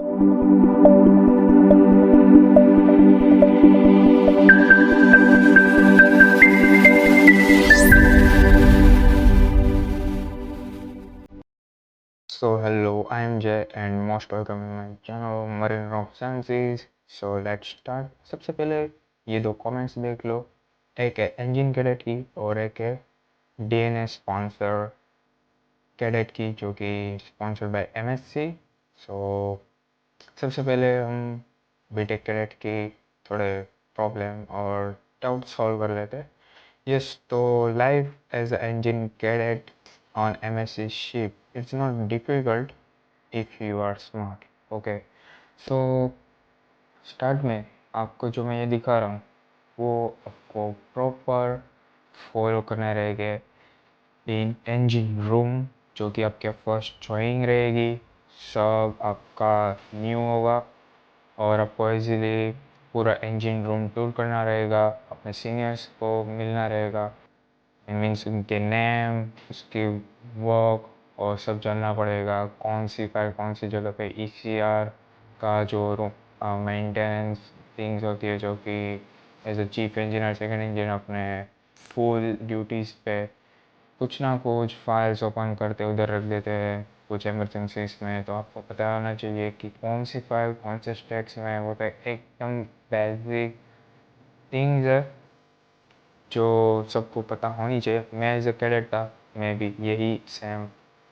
So hello, I am Jay and most welcome in my channel Marine Rock Sciences. So let's start. सबसे पहले ये दो comments देख लो, एक है इंजन कैडेट की और एक है डीएनएस स्पॉन्सर कैडेट की जो कि स्पॉन्सर्ड बाय एमएससी। सो सबसे पहले हम बीटेक कैडेट की थोड़े प्रॉब्लम और डाउट सॉल्व कर लेते हैं। Yes, so life as an engine cadet on MSc ship, it's not difficult if you are smart. Okay, so start में आपको जो मैं ये दिखा रहा हूँ वो आपको प्रॉपर फॉलो करना रहेगा इन इंजन रूम, जो कि आपके फर्स्ट ज्वाइनिंग रहेगी। सब आपका न्यू होगा और आपको इजीली पूरा इंजन रूम टूर करना रहेगा, अपने सीनियर्स को मिलना रहेगा। इट मीन्स उनके नेम, उसकी वर्क और सब जानना पड़ेगा, कौन सी फाइल कौन सी जगह पे ईसीआर का जो मेंटेनेंस थिंग्स होती है, जो कि as a chief engineer second engineer अपने फुल ड्यूटीज़ पे कुछ ना कुछ फाइल्स ओपन करते उधर रख देते हैं कुछ इमरजेंसीज में। तो आपको पता होना चाहिए कि कौन सी फाइल कौन से स्टैक्स में है। वो तो एकदम बेसिक थिंग्स है जो सबको पता होनी चाहिए। मैं एज अ कैडेट था, मैं भी यही सेम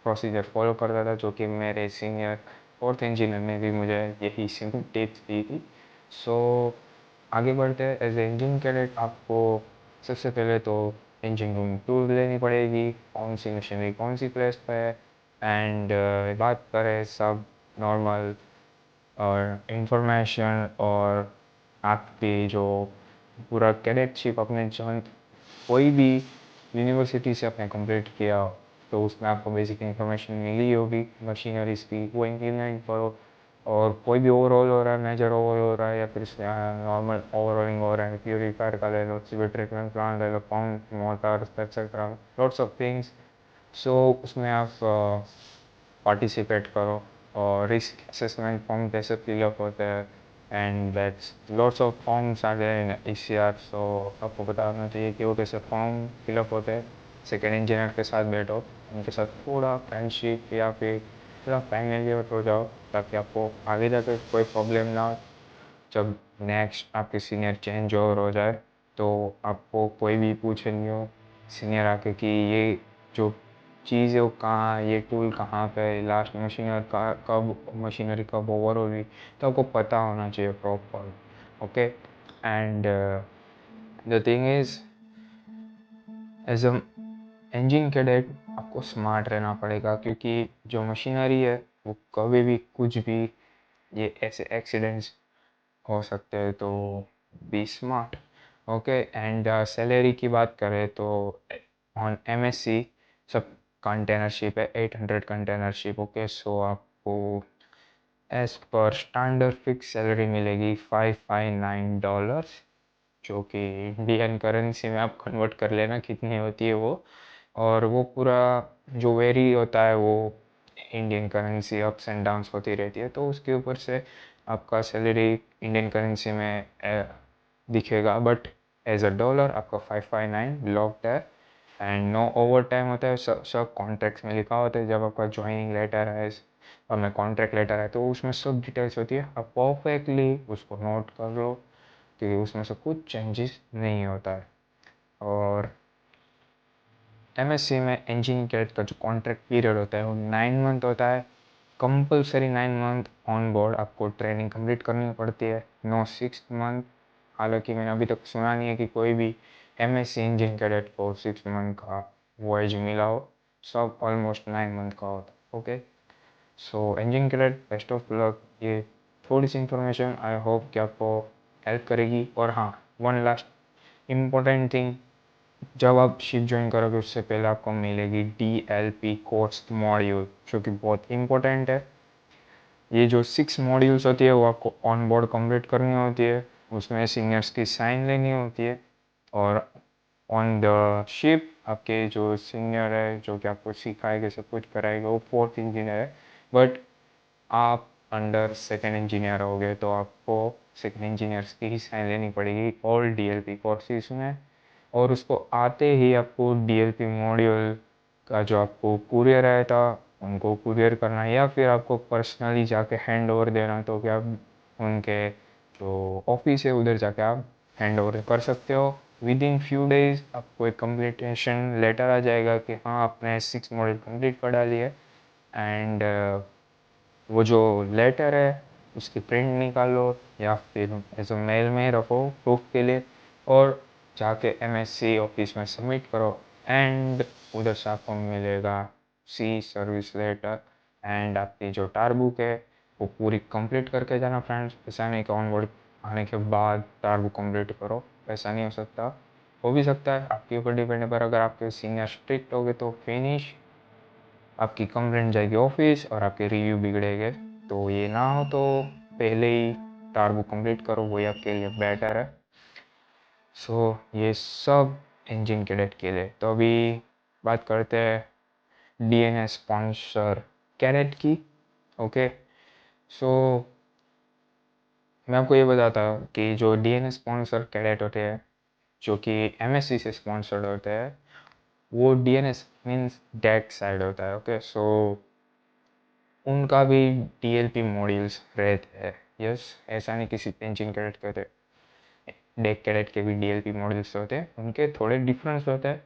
प्रोसीजर फॉलो करता था, जो कि मेरे सीनियर फोर्थ इंजीनियर ने भी मुझे यही सिंपल टिप्स दी थी। सो आगे बढ़ते हैं। एज ए इंजन कैडेट आपको सबसे पहले तो इंजन रूम टूर लेनी पड़ेगी, कौन सी मशीनरी कौन सी प्लेस पे है। एंड बात करें सब नॉर्मल और इंफॉर्मेशन और आपकी जो पूरा कैडेटशिप अपने जॉइन कोई भी यूनिवर्सिटी से आपने कंप्लीट किया हो, तो उसमें आपको बेसिक इंफॉर्मेशन मिली होगी मशीनरीज की, वो इंजीनियरिंग करो। और कोई भी ओवरऑल हो रहा है, मेजर ओवरऑल हो रहा है या फिर नॉर्मल ओवरऑलिंग हो रहा है, प्योरीफायर का ले लो, सीवर ट्रीटमेंट प्लांट ले लो, pump motors etcetera, lots of things. So उसमें आप पार्टिसिपेट करो और रिस्क असेसमेंट फॉर्म कैसे फिलअप होते हैं। And that's lots of forms आ गए इन ईसीआर। सो आपको पता होना चाहिए कि वो कैसे फॉर्म फिलअप होते हैं। सेकेंड इंजीनियर के साथ बैठो, उनके साथ थोड़ा फ्रेंडशिप या फिर थोड़ा फैमिलियर हो जाओ, ताकि आपको आगे जाकर कोई प्रॉब्लम ना हो। जब नेक्स्ट आपके सीनियर चेंज ओवर हो जाए तो आपको कोई भी पूछे नहीं हो सीनियर आके कि ये जो चीज़ है वो कहाँ है, ये टूल कहाँ पे है, लास्ट मशीनरी का कब मशीनरी कब ओवर होगी, तो आपको पता होना चाहिए proper. Okay, and the thing is as a engine cadet आपको स्मार्ट रहना पड़ेगा, क्योंकि जो मशीनरी है वो कभी भी कुछ भी ये ऐसे एक्सीडेंट्स हो सकते हैं। तो be smart. Okay, and salary की बात करें तो ऑन एमएससी सब कंटेनरशिप है, 800 कंटेनरशिप। ओके, सो आपको as per standard fix salary मिलेगी $559, जो कि इंडियन करेंसी में आप कन्वर्ट कर लेना कितनी होती है वो। और वो पूरा जो वेरी होता है वो Indian currency ups and downs होती रहती है, तो उसके ऊपर से आपका सैलरी इंडियन करेंसी में दिखेगा। बट एज अ डॉलर आपका 559 लॉक्ड है। एंड नो ओवर टाइम होता है, सब कॉन्ट्रैक्ट्स में लिखा होता है। जब आपका ज्वाइनिंग लेटर है और मैं कॉन्ट्रैक्ट लेटर है तो उसमें सब डिटेल्स होती है, आप परफेक्टली उसको नोट कर लो कि उसमें से कुछ चेंजेस नहीं होता है। और एमएससी में इंजीनियरिंग कैडेट का जो कॉन्ट्रैक्ट पीरियड होता है वो 9 मंथ होता है। कंपलसरी 9 मंथ ऑन बोर्ड आपको ट्रेनिंग कंप्लीट करनी पड़ती है, नो 6 मंथ। हालांकि मैंने अभी तक सुना नहीं है कि कोई भी एमएससी इंजीनियरिंग कैडेट को 6 मंथ का वॉयज मिला हो। सब ऑलमोस्ट 9 मंथ का होता है। Okay, so engineering cadet best of luck. ये थोड़ी सी इंफॉर्मेशन आई होप कि आपको हेल्प करेगी। और हाँ, वन लास्ट इम्पोर्टेंट थिंग, जब आप शिप ज्वाइन करोगे उससे पहले आपको मिलेगी DLP कोर्स मॉड्यूल, जो कि बहुत इंपॉर्टेंट है। ये जो 6 मॉड्यूल्स होती है वो आपको ऑन बोर्ड कम्प्लीट करनी होती है, उसमें सीनियर्स की साइन लेनी होती है। और ऑन द शिप आपके जो सीनियर है जो कि आपको सिखाएगा सब कुछ कराएगा वो फोर्थ इंजीनियर है। बट आप अंडर सेकेंड इंजीनियर हो गए तो आपको सेकेंड इंजीनियर्स की ही साइन लेनी पड़ेगी ऑल डीएलपी कोर्सेज में। और उसको आते ही आपको डीएलपी मॉड्यूल का जो आपको कुरियर आया था उनको कुरियर करना है, या फिर आपको पर्सनली जाके हैंड ओवर देना, तो क्या आप उनके जो ऑफिस है उधर जाके आप हैंड ओवर कर सकते हो। विद इन फ्यू डेज आपको एक कंप्लीटेशन लेटर आ जाएगा कि हाँ आपने 6 मॉड्यूल कंप्लीट कर डाली है। एंड वो जो लेटर है उसकी प्रिंट निकालो या फिर एज मेल में रखो प्रूफ के लिए, और जाके एमएससी ऑफिस में सबमिट करो। एंड उधर से आपको मिलेगा सी सर्विस लेटर। एंड आपकी जो टार बुक है वो पूरी कंप्लीट करके जाना फ्रेंड्स। ऐसा नहीं कि ऑन बोर्ड आने के बाद टार बुक कंप्लीट करो, ऐसा नहीं हो सकता। हो भी सकता है, आपके ऊपर डिपेंड है, पर अगर आपके सीनियर स्ट्रिक्ट हो गए तो फिनिश, आपकी कंप्लेंट जाएगी ऑफिस और आपके रिव्यू बिगड़ेंगे। तो ये ना हो तो पहले ही टार बुक कंप्लीट करो, वही आपके लिए बेटर है। सो ये सब इंजन कैडेट के लिए। तो अभी बात करते हैं डीएनएस स्पॉन्सर कैडेट की। ओके, सो मैं आपको ये बताता हूँ कि जो डीएनएस स्पॉन्सर कैडेट होते हैं जो कि एमएससी से स्पॉन्सर्ड होते हैं, वो डीएनएस मीन्स डेक साइड होता है। ओके, सो उनका भी डीएलपी मॉड्यूल्स रहते हैं। यस, ऐसा नहीं किसी इंजन कैडेट के होते, डेक कैडेट के भी डीएलपी मॉड्यूल्स होते हैं, उनके थोड़े डिफरेंस होते हैं।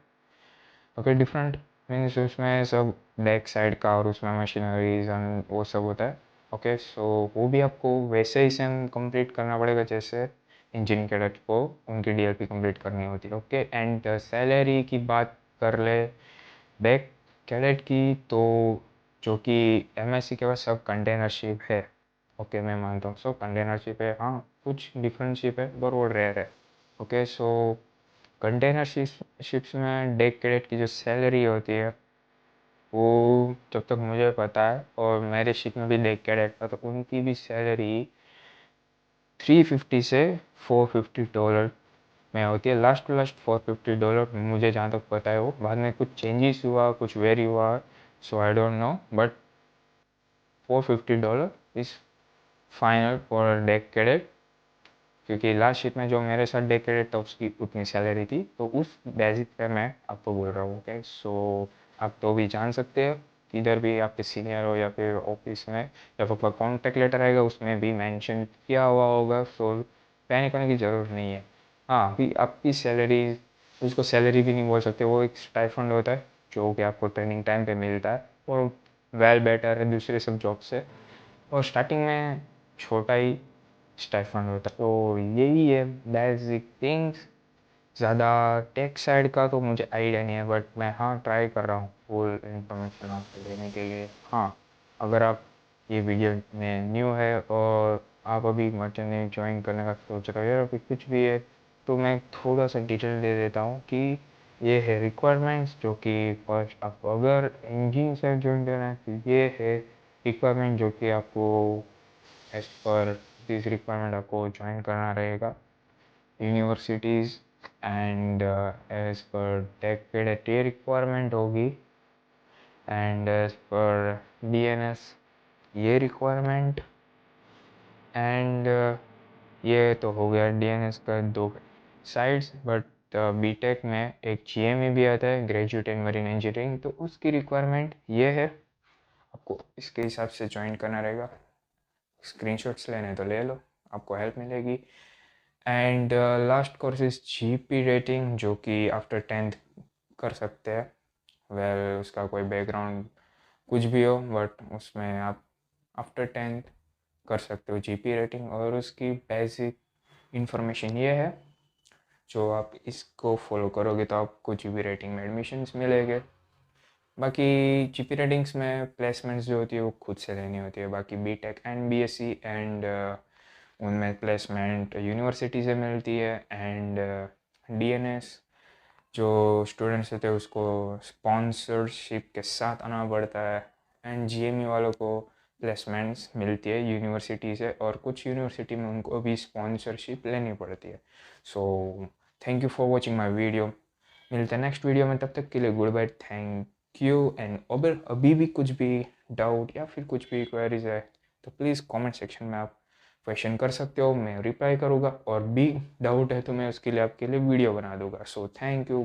ओके, डिफरेंट मीन्स उसमें सब डेक साइड का और उसमें मशीनरीज एंड वो सब होता है। ओके, सो वो भी आपको वैसे ही सेम कंप्लीट करना पड़ेगा जैसे इंजन कैडेट को उनकी डीएलपी कंप्लीट करनी होती है। ओके, एंड सैलरी की बात कर ले बैक कैडेट की, तो जो कि एमएससी के पास सब कंटेनरशिप है। ओके, मैं मानता हूँ सब कंटेनरशिप है, हाँ कुछ डिफरेंटशिप है पर वो रेयर है। ओके, सो कंटेनरशिप्स में डेक कैडेट की जो सैलरी होती है वो जब तक मुझे पता है, और मेरे शिप में भी डेक कैडेट था, तो उनकी भी सैलरी 350 से $450 में होती है। लास्ट टू लास्ट $450 मुझे जहाँ तक पता है। वो बाद में कुछ चेंजेस हुआ, कुछ वेरी हुआ, so I don't know, but $450 is final for deck cadet. क्योंकि लास्ट शीट में जो मेरे साथ डे कैडेट था उसकी उतनी सैलरी थी, तो उस बेसिस पे मैं आपको बोल रहा हूँ। ओके, सो आप तो भी जान सकते हो, किधर भी आपके सीनियर हो या फिर ऑफिस में या फिर कॉन्टैक्ट लेटर आएगा उसमें भी मेंशन किया हुआ होगा। सो पैनिक होने की ज़रूरत नहीं है। हाँ, अभी आपकी सैलरी, उसको सैलरी भी नहीं बोल सकते, वो एक स्टाइफंड होता है जो कि आपको ट्रेनिंग टाइम पे मिलता है, और वेल बेटर है दूसरे सब जॉब से। और स्टार्टिंग में छोटा ही स्टाइफंड होता है। तो यही है बेसिक थिंग्स। ज़्यादा टेक साइड का तो मुझे आइडिया नहीं है, बट मैं हाँ ट्राई कर रहा हूँ फुल इंफॉर्मेशन आपको देने के लिए। हाँ, अगर आप ये वीडियो में न्यू है और आप अभी मर्चेंट नेवी ज्वाइन करने का सोच रहे हो या फिर कुछ भी है, तो मैं थोड़ा सा डिटेल दे देता हूँ कि ये है रिक्वायरमेंट्स। जो कि फर्स्ट आपको अगर इंजीन से ज्वाइन करना है तो ये है रिक्वायरमेंट जो कि आपको एज पर दिस रिक्वायरमेंट आपको ज्वाइन करना रहेगा universities. And as per tech cadet ये रिक्वायरमेंट होगी। एंड एज पर डीएनएस ये रिक्वायरमेंट। एंड ये तो हो गया डीएनएस का दो साइड्स। बट बीटेक में एक जीएमई भी आता है, ग्रेजुएट इन मरीन इंजीनियरिंग, तो उसकी रिक्वायरमेंट ये है। आपको इसके हिसाब से ज्वाइन करना रहेगा। स्क्रीनशॉट्स लेने तो ले लो, आपको हेल्प मिलेगी। And last course is GP rating, जो कि आफ्टर 10th कर सकते हैं। वेल उसका कोई बैकग्राउंड कुछ भी हो, बट उसमें आप आफ्टर 10th कर सकते हो जीपी रेटिंग। और उसकी बेसिक इंफॉर्मेशन ये है, जो आप इसको फॉलो करोगे तो आपको जीपी रेटिंग में एडमिशन्स मिलेंगे। बाकी जीपी रेटिंग्स में प्लेसमेंट्स जो होती है वो खुद से लेनी होती है। बाकी बीटेक एंड बीएससी एंड उनमें प्लेसमेंट यूनिवर्सिटी से मिलती है। एंड डीएनएस जो स्टूडेंट्स होते हैं उसको स्पॉन्सरशिप के साथ आना पड़ता है। एंड जीएमई वालों को प्लेसमेंट्स मिलती है यूनिवर्सिटी से, और कुछ यूनिवर्सिटी में उनको भी स्पॉन्सरशिप लेनी पड़ती है। So thank you for watching my video. मिलते हैं नेक्स्ट वीडियो में, तब तक के लिए good bye, thank you. And अगर अभी भी कुछ भी डाउट या फिर कुछ भी क्वेरीज है तो प्लीज़ कमेंट सेक्शन में आप क्वेश्चन कर सकते हो, मैं रिप्लाई करूँगा, और भी डाउट है तो मैं उसके लिए आपके लिए वीडियो बना दूंगा। सो थैंक यू।